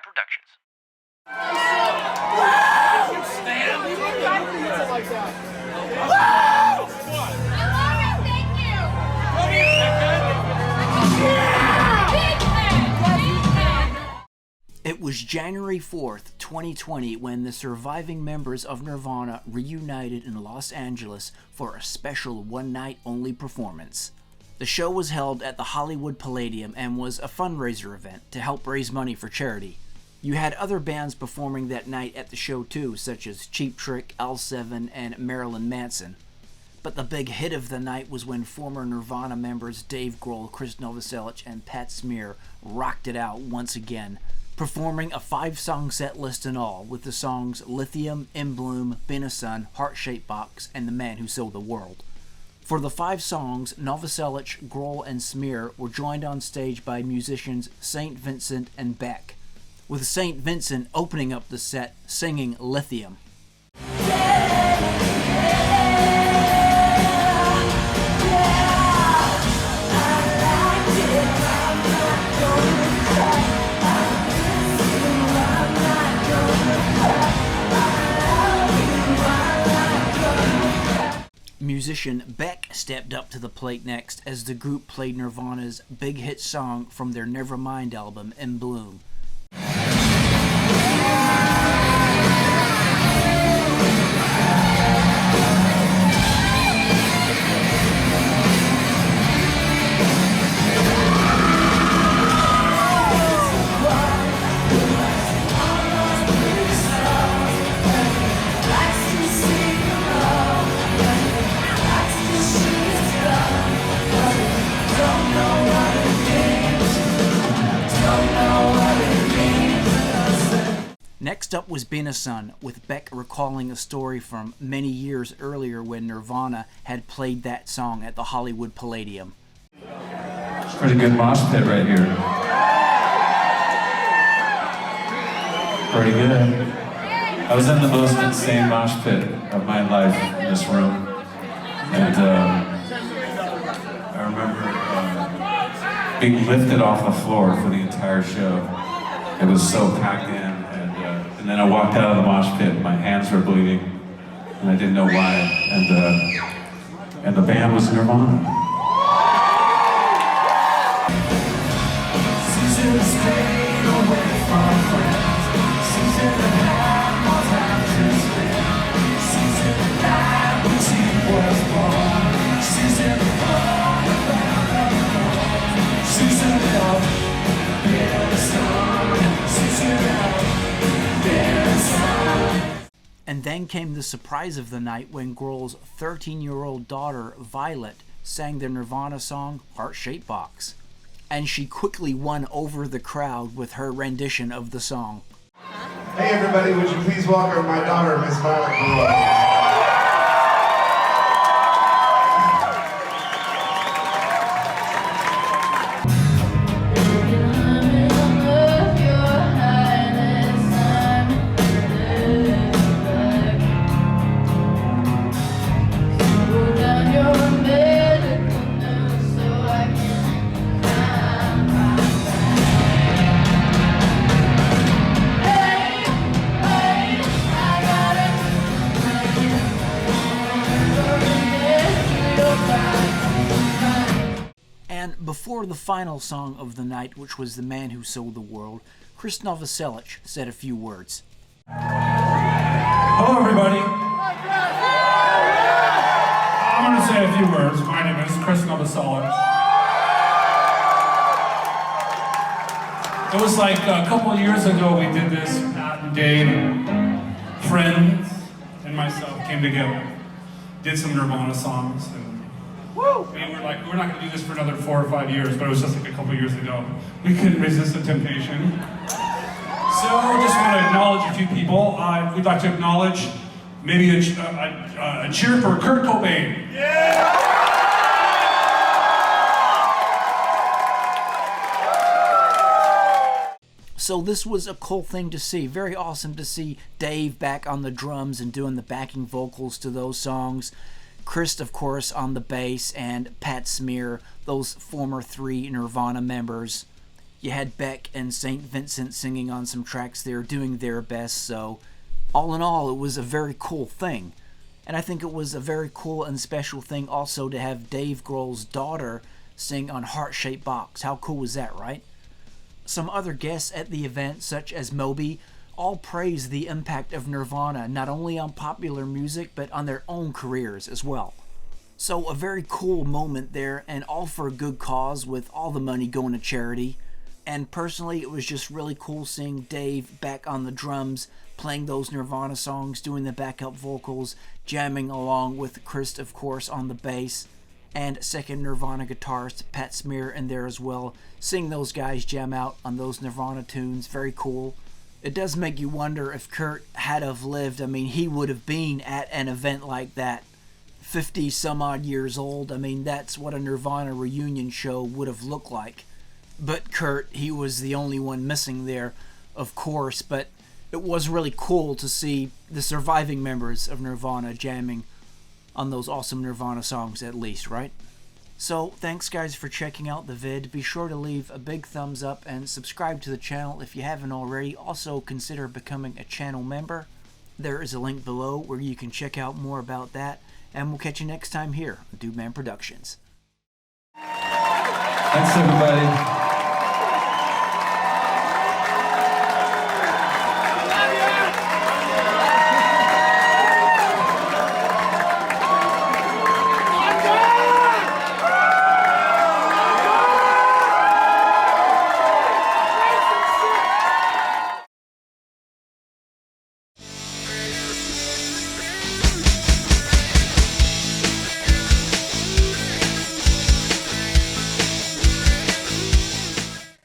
Productions. It was January 4th, 2020 when the surviving members of Nirvana reunited in Los Angeles for a special one-night-only performance. The show was held at the Hollywood Palladium and was a fundraiser event to help raise money for charity. You had other bands performing that night at the show too, such as Cheap Trick, L7, and Marilyn Manson. But the big hit of the night was when former Nirvana members Dave Grohl, Krist Pat, and Pat Smear rocked it out once again, performing a 5-song set list in all, with the songs Lithium, In Bloom, Been a Sun, Heart-Shaped Box, and The Man Who Sold the World. For the 5 songs, Novoselic, Grohl, and Smear were joined on stage by musicians St. Vincent and Beck, with St. Vincent opening up the set singing Lithium. Musician Beck stepped up to the plate next as the group played Nirvana's big hit song from their Nevermind album, In Bloom. Next up was Been a Sun, with Beck recalling a story from many years earlier when Nirvana had played that song at the Hollywood Palladium. Pretty good mosh pit right here. Pretty good. I was in the most insane mosh pit of my life in this room. And I remember being lifted off the floor for the entire show. It was so packed in. And then I walked out of the mosh pit, my hands were bleeding, and I didn't know why, and the band was Nirvana. And then came the surprise of the night when Grohl's 13-year-old daughter, Violet, sang the Nirvana song Heart-Shaped Box. And she quickly won over the crowd with her rendition of the song. Hey everybody, would you please welcome my daughter, Miss Violet Grohl. Before the final song of the night, which was The Man Who Sold the World, Krist Novoselic said a few words. Hello everybody. I'm going to say a few words. My name is Krist Novoselic. It was like a couple of years ago we did this. Pat and Dave, friends, and myself came together, did some Nirvana songs, and we were like, we're not going to do this for another 4 or 5 years, but it was just like a couple years ago. We couldn't resist the temptation. So I just want to acknowledge a few people. We'd like to acknowledge maybe a cheer for Kurt Cobain. Yeah! So this was a cool thing to see. Very awesome to see Dave back on the drums and doing the backing vocals to those songs. Krist, of course, on the bass, and Pat Smear, those former 3 Nirvana members. You had Beck and St. Vincent singing on some tracks there, doing their best, so all in all, it was a very cool thing. And I think it was a very cool and special thing also to have Dave Grohl's daughter sing on Heart-Shaped Box. How cool was that, right? Some other guests at the event, such as Moby, all praised the impact of Nirvana, not only on popular music, but on their own careers as well. So a very cool moment there, and all for a good cause, with all the money going to charity. And personally, it was just really cool seeing Dave back on the drums, playing those Nirvana songs, doing the backup vocals, jamming along with Krist, of course, on the bass, and second Nirvana guitarist Pat Smear in there as well. Seeing those guys jam out on those Nirvana tunes, very cool. It does make you wonder if Kurt had have lived. I mean, he would have been at an event like that, 50 some odd years old. I mean, that's what a Nirvana reunion show would have looked like. But Kurt, he was the only one missing there, of course, but it was really cool to see the surviving members of Nirvana jamming on those awesome Nirvana songs at least, right? So, thanks guys for checking out the vid. Be sure to leave a big thumbs up and subscribe to the channel if you haven't already. Also, consider becoming a channel member. There is a link below where you can check out more about that. And we'll catch you next time here on Dude Man Productions. Thanks, everybody.